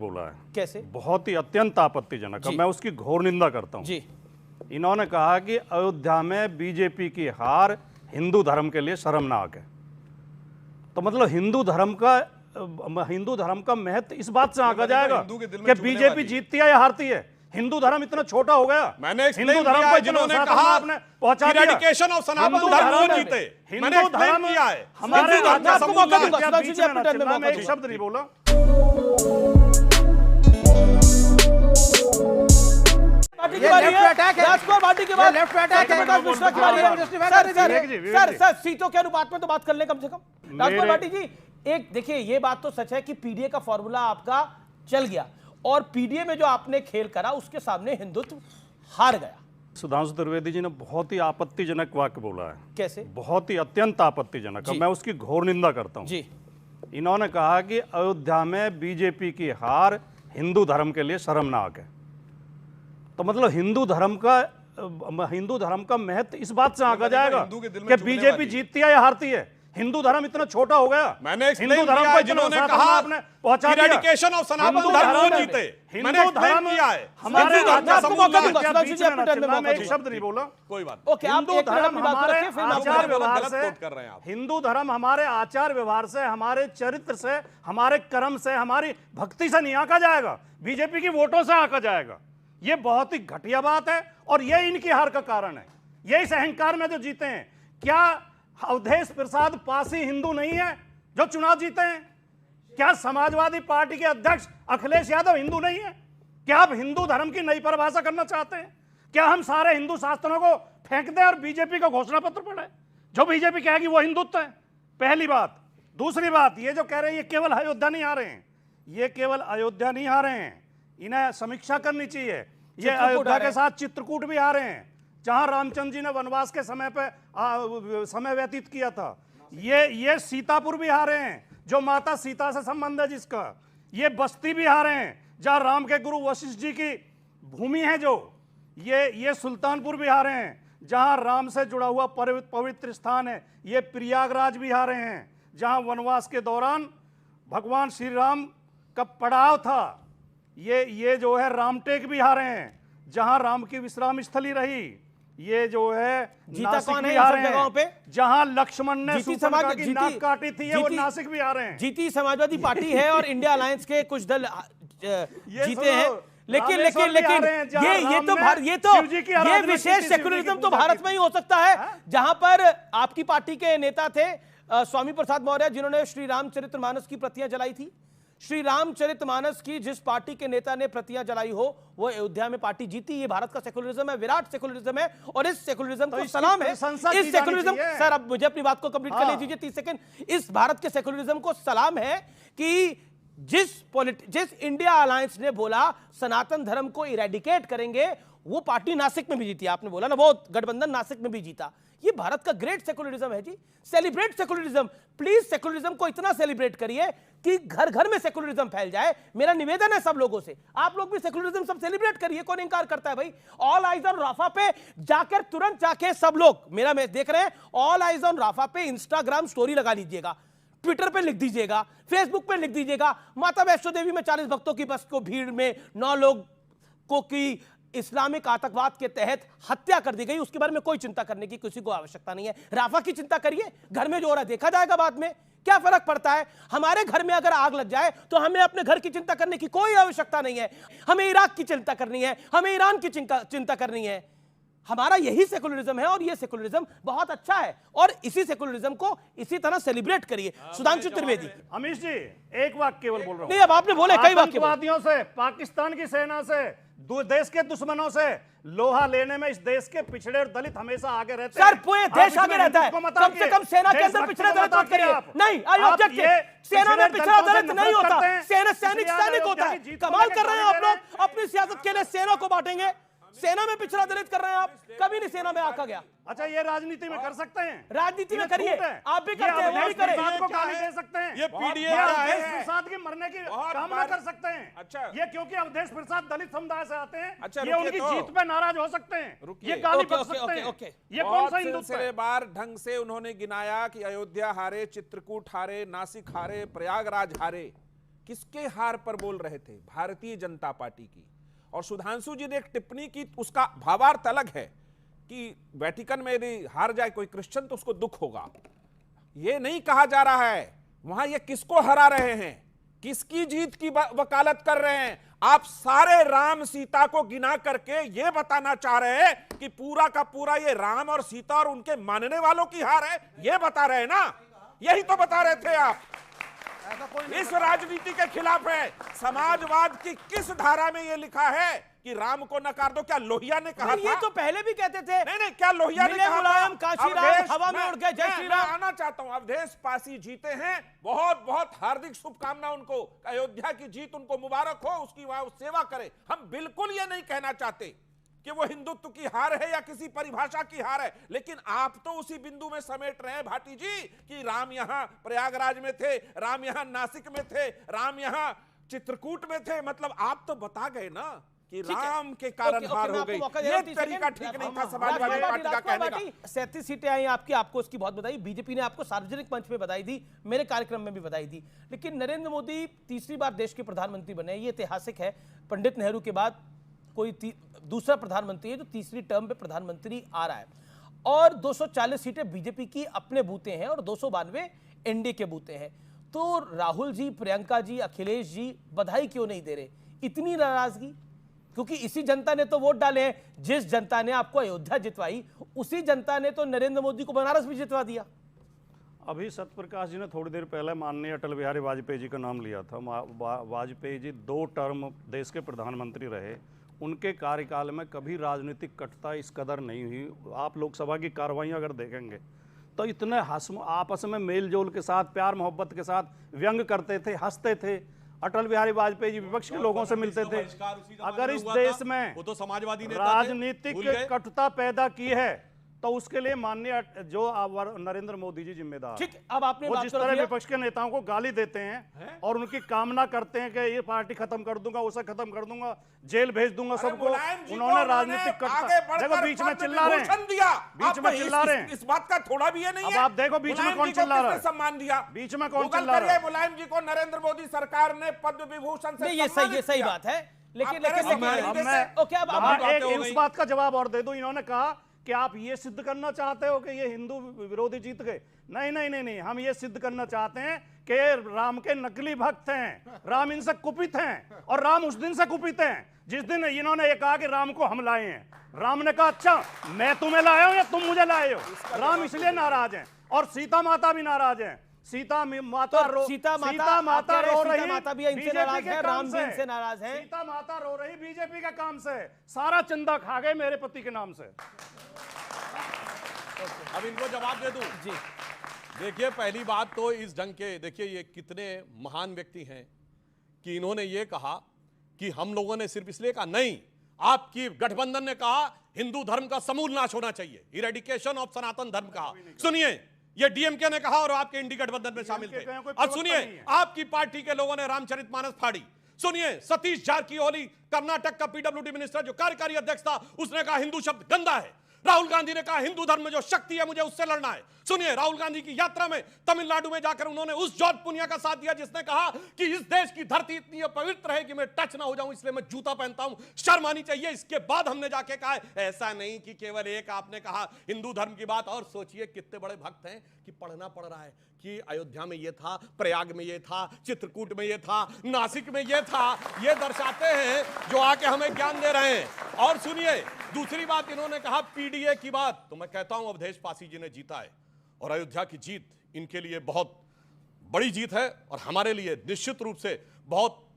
बोला है। कैसे? बहुत ही अत्यंत आपत्तिजनक है, मैं उसकी घोर निंदा करता हूं जी। इन्होंने कहा कि अयोध्या में बीजेपी की हार हिंदू धर्म के लिए शर्मनाक है। तो मतलब हिंदू धर्म का महत्व इस बात से आंका जाएगा कि बीजेपी जीतती है या हारती है। हिंदू धर्म इतना छोटा हो गया। मैंने हिंदू धर्म को जिन्होंने कहा आपने पहुंचा दिया। एरेडिकेशन ऑफ सनातन धर्म वो जीते। हिंदू धर्म किया है हमारे मैं एक शब्द नहीं बोला। सर सीटों के अनुपात में तो बात कर ले कम से कम। राजकुमार भाटी जी, एक देखिए, ये बात तो सच है कि पीडीए का फॉर्मूला आपका चल गया और पीडीए में जो आपने खेल करा उसके सामने हिंदुत्व हार गया। सुधांशु त्रिवेदी जी ने बहुत ही आपत्तिजनक वाक्य बोला है। कैसे? बहुत ही अत्यंत आपत्तिजनक है, मैं उसकी घोर निंदा करता हूं। जी। इन्होंने कहा कि अयोध्या में बीजेपी की हार हिंदू धर्म के लिए शर्मनाक है। तो मतलब हिंदू धर्म का महत्व इस बात से आंका जाएगा कि बीजेपी जीतती है या हारती है। हिंदू धर्म इतना छोटा हो गया। मैंने हिंदू धर्म को जिन्होंने कहा आपने पहुंचा दिया। एरेडिकेशन ऑफ सनातन धर्म वो जीते। हिंदू धर्म किया है हमारे मैं एक शब्द नहीं बोला। कोई बात। ओके, हिंदू धर्म हमारे आचार व्यवहार से, कर रहे हैं आप। हिंदू धर्म हमारे आचार व्यवहार से, हमारे चरित्र से, हमारे कर्म से, हमारी भक्ति से नहीं आंका जाएगा, बीजेपी की वोटों से आंका जाएगा। ये बहुत ही घटिया बात है और ये इनकी हार का कारण है। ये इस अहंकार में जो जीते हैं। क्या अवधेश प्रसाद पासी हिंदू नहीं है जो चुनाव जीते हैं? क्या समाजवादी पार्टी के अध्यक्ष अखिलेश यादव हिंदू नहीं है? क्या आप हिंदू धर्म की नई परिभाषा करना चाहते हैं? क्या हम सारे हिंदू शास्त्रों को फेंक दें और बीजेपी का घोषणा पत्र पढ़े? जो बीजेपी कहेगी वो हिंदुत्व है, पहली बात। दूसरी बात, ये जो कह रहे हैं ये केवल अयोध्या नहीं आ रहे हैं, ये केवल अयोध्या नहीं आ रहे हैं, इन्हें समीक्षा करनी चाहिए। ये अयोध्या के साथ चित्रकूट भी आ रहे हैं, जहां रामचंद्र जी ने वनवास के समय पे समय व्यतीत किया था। ये सीतापुर भी आ रहे हैं, जो माता सीता से संबंध है जिसका। ये बस्ती भी आ रहे हैं, जहां राम के गुरु वशिष्ठ जी की भूमि है जो। ये सुल्तानपुर भी आ रहे हैं, जहां राम से जुड़ा हुआ पवित्र स्थान है। ये प्रयागराज भी आ रहे हैं, जहां वनवास के दौरान भगवान श्री राम का पड़ाव था। ये जो है रामटेक भी आ रहे हैं, जहां राम की विश्राम स्थली रही। ये जो है नासिक भी आ रहे हैं, जहां लक्ष्मण ने सुपर्णखा की नाक काटी थी, वो नासिक भी आ रहे हैं। जीती समाजवादी पार्टी है और इंडिया अलायंस के कुछ दल जीते हैं, लेकिन ये विशेष सेक्युलरिज्म तो भारत में ही हो सकता है, जहां पर आपकी पार्टी के नेता थे स्वामी प्रसाद मौर्य, जिन्होंने श्री रामचरितमानस की प्रतियां जलाई थी। श्री रामचरितमानस की जिस पार्टी के नेता ने प्रतियां जलाई हो, वो अयोध्या में पार्टी जीती। ये भारत का सेकुलरिज्म है, विराट सेकुलरिज्म है और इस सेकुलरिज्म को सलाम है। इस सेकुलरिज्म, सर अब मुझे अपनी बात को कंप्लीट कर लीजिए 30 सेकंड। इस भारत के सेकुलरिज्म को सलाम है कि जिस इंडिया अलायंस ने बोला सनातन धर्म को इरेडिकेट करेंगे, वो पार्टी नासिक में भी जीती। आपने बोला ना, वो गठबंधन नासिक में भी जीता। ये भारत का ग्रेट सेकुलरिज्म है जी। सेलिब्रेट सेकुलरिज्म, प्लीज सेकुलरिज्म को इतना सेलिब्रेट करिए कि घर घर में सेकुलरिज्म फैल जाए। मेरा निवेदन है सब लोगों से, आप लोग भी सेकुलरिज्म सब सेलिब्रेट करिए। कौन इनकार करता है भाई? ऑल आइज ऑन राफा पे जाकर तुरंत जाके सब लोग, मेरा मैच देख रहे हैं, ऑल आइज ऑन राफा पे इंस्टाग्राम स्टोरी लगा लीजिएगा, ट्विटर पे लिख दीजिएगा, फेसबुक पे लिख दीजिएगा, माता वैष्णो देवी में 40 भक्तों की बस को भीड़ में 9 लोग को की इस्लामिक आतंकवाद के तहत हत्या कर दी गई। उसके बारे में कोई चिंता करने की किसी को आवश्यकता नहीं है। राफा की चिंता करिए, घर में जो हो रहा है देखा जाएगा बाद में, क्या फर्क पड़ता है? हमारे घर में अगर आग लग जाए तो हमें अपने घर की चिंता करने की कोई आवश्यकता नहीं है। हमें इराक की चिंता करनी है, हमें ईरान की चिंता करनी है। हमारा यही सेकुलरिज्म है और ये सेकुलरिज्म बहुत अच्छा है और इसी सेकुलरिज्म को इसी तरह सेलिब्रेट करिए। सुधांशु त्रिवेदी। अमीश जी, एक वाक्य केवल बोल रहा हूं। नहीं, अब आपने बोले कई वाक्य। आतंकवादियों से, पाकिस्तान की सेना से, देश के दुश्मनों से लोहा लेने में इस देश के पिछड़े और दलित हमेशा आगे रहते हैं। सर, पूरे देश आगे रहता है, कम से कम सेना के अंदर पिछड़े दलित मत करिए। नहीं, आई ऑब्जेक्ट। सेना में पिछड़ा दलित नहीं होता, सेना सैनिक होता है। कमाल कर रहे हैं आप लोग, अपनी सियासत के लिए सेना को बांटेंगे। सेना में पिछड़ा दलित कर रहे हैं आप, कभी नहीं सेना में आका गया। अच्छा, ये राजनीति में कर सकते हैं? राजनीति में करिए, आप भी करते हैं, वो भी करें। को गाली दे सकते हैं, ये पीडीए अवधेश प्रसाद की मरने की कामना कर सकते हैं। अच्छा, ये क्योंकि अवधेश प्रसाद दलित समुदाय से आते हैं, अच्छा, ये उनकी जीत पे नाराज हो सकते हैं, ये गाली बक सकते हैं। ये कौन सा हिंदुत्व है? बार ढंग से उन्होंने गिनाया कि अयोध्या हारे, चित्रकूट हारे, नासिक हारे, प्रयागराज हारे, किसके हार पर बोल रहे थे? भारतीय जनता पार्टी की। और सुधांशु जी ने एक टिप्पणी की, उसका भावार्थ अलग है कि वेटिकन में यदि हार जाए कोई क्रिश्चियन तो उसको दुख होगा। यह नहीं कहा जा रहा है। वहां ये किसको हरा रहे हैं, किसकी जीत की वकालत कर रहे हैं? आप सारे राम सीता को गिना करके ये बताना चाह रहे हैं कि पूरा का पूरा ये राम और सीता और उनके मानने वालों की हार है, ये बता रहे हैं ना? यही तो बता रहे थे आप। इस राजनीति के खिलाफ है। समाजवाद की किस धारा में ये लिखा है कि राम को नकार दो? क्या लोहिया ने कहा था? ये तो पहले भी कहते थे। नहीं, क्या लोहिया ने कहा मुलायम काशीराम हवा में उड़ गए, जय श्री राम। आना चाहता हूं, अवधेश पासी जीते हैं, बहुत बहुत हार्दिक शुभकामना उनको। अयोध्या की जीत उनको मुबारक हो, उसकी वहां सेवा करे। हम बिल्कुल ये नहीं कहना चाहते कि वो हिंदुत्व की हार है या किसी परिभाषा की हार है, लेकिन आप तो उसी बिंदु में समेट रहे हैं भाटी जी कि राम यहां प्रयागराज में थे, राम यहां नासिक में थे, राम यहां चित्रकूट में थे। मतलब आप तो बता गए ना कि राम के कारण हार हो गई। ये तरीका ठीक नहीं था समाजवादी पार्टी का कहने का। 37 सीटें आई आपकी, आपको उसकी बहुत बधाई। बीजेपी ने आपको सार्वजनिक मंच पे बधाई दी, मेरे कार्यक्रम में भी बधाई दी। लेकिन नरेंद्र मोदी तीसरी बार देश के प्रधानमंत्री बने, ये ऐतिहासिक है। पंडित नेहरू के बाद कोई दूसरा प्रधानमंत्री है जो तीसरी टर्म पे प्रधानमंत्री आ रहा है। और 240 सीटें बीजेपी की अपने बूते हैं और 292 एनडीए के बूते हैं। तो राहुल जी, प्रियंका जी, अखिलेश जी बधाई क्यों नहीं दे रहे? इतनी नाराजगी? क्योंकि इसी जनता ने तो वोट डाले हैं। जिस जनता ने आपको अयोध्या जितवाई, उसी जनता ने तो नरेंद्र मोदी को बनारस भी जितवा दिया। अभी सत्यप्रकाश जी ने थोड़ी देर पहले माननीय अटल बिहारी वाजपेयी जी का नाम लिया था। वाजपेयी जी 2 टर्म देश के प्रधानमंत्री रहे। उनके कार्यकाल में कभी राजनीतिक कटुता इस कदर नहीं हुई। आप लोकसभा की कार्रवाइयाँ अगर देखेंगे तो इतने आपस में मेल जोल के साथ, प्यार मोहब्बत के साथ व्यंग करते थे, हंसते थे। अटल बिहारी वाजपेयी जी विपक्ष के लोगों से मिलते थे। अगर इस देश में वो तो समाजवादी राजनीतिक कटुता पैदा की है तो उसके लिए माननीय जो नरेंद्र मोदी जी जिम्मेदार। ठीक, अब आपने वो जिस तरह विपक्ष के नेताओं को गाली देते हैं और उनकी कामना करते हैं कि ये पार्टी खत्म कर दूंगा, उसे खत्म कर दूंगा, जेल भेज दूंगा सबको, उन्होंने राजनीतिक कटुता। देखो बीच में चिल्ला रहे हैं, बीच में चिल्ला रहे हैं। इस बात का थोड़ा भी ये नहीं है। अब आप देखो बीच में कौन चिल्ला रहा है, सम्मान दिया बीच में कौन चिल्ला रहा है? मुलायम जी को नरेंद्र मोदी सरकार ने पद्म विभूषण से ये सही बात है। लेकिन उस बात का जवाब और दे दूं। इन्होंने कहा कि आप ये सिद्ध करना चाहते हो कि ये हिंदू विरोधी जीत गए। नहीं, हम ये सिद्ध करना चाहते हैं कि राम के नकली भक्त हैं, राम इनसे कुपित हैं। और राम उस दिन से कुपित हैं जिस दिन इन्होंने ये कहा कि राम को हम लाए हैं। राम ने कहा अच्छा मैं तुम्हें लाया हूं या तुम मुझे लाए हो? राम इसलिए नाराज हैं और सीता माता भी नाराज हैं। सीता माता रो रही, सीता माता रो रही बीजेपी के काम से। सारा चंदा खा गए मेरे पति के नाम से। अब इनको जवाब दे दूं जी। देखिए, पहली बात तो इस ढंग के, देखिए ये कितने महान व्यक्ति हैं कि इन्होंने ये कहा कि हम लोगों ने सिर्फ इसलिए कहा, नहीं, आपकी गठबंधन ने कहा हिंदू धर्म का समूल नाश होना चाहिए, इरेडिकेशन ऑफ सनातन धर्म कहा। सुनिए, ये डीएमके ने कहा और आपके इंडी गठबंधन में शामिल थे। और सुनिए, आपकी पार्टी के लोगों ने रामचरितमानस फाड़ी। सुनिए, सतीश जारकिहोली कर्नाटक का पीडब्ल्यूडी मिनिस्टर जो कार्यकारी अध्यक्ष था, उसने कहा हिंदू शब्द गंदा है। राहुल गांधी ने कहा हिंदू धर्म में जो शक्ति है मुझे उससे लड़ना है। सुनिए, राहुल गांधी की यात्रा में तमिलनाडु में जाकर उन्होंने उस जॉर्ज पुनिया का साथ दिया जिसने कहा कि इस देश की धरती इतनी पवित्र है कि मैं टच ना हो जाऊं, इसलिए मैं जूता पहनता हूं, शर्म आनी चाहिए। इसके बाद हमने जाके कहा ऐसा नहीं कि केवल एक आपने कहा हिंदू धर्म की बात। और सोचिए कितने बड़े भक्त हैं कि पढ़ना पड़ रहा है कि अयोध्या में ये था, प्रयाग में ये था, चित्रकूट में ये था, नासिक में ये था। ये दर्शाते हैं जो आके हमें ज्ञान दे रहे हैं। और सुनिए, दूसरी बात इन्होंने कहा पीडीए की बात, तो मैं कहता हूं अवधेश पासी जी ने जीता है और अयोध्या की जीत इनके लिए बहुत बड़ी जीत है और हमारे लिए निश्चित रूप से बहुत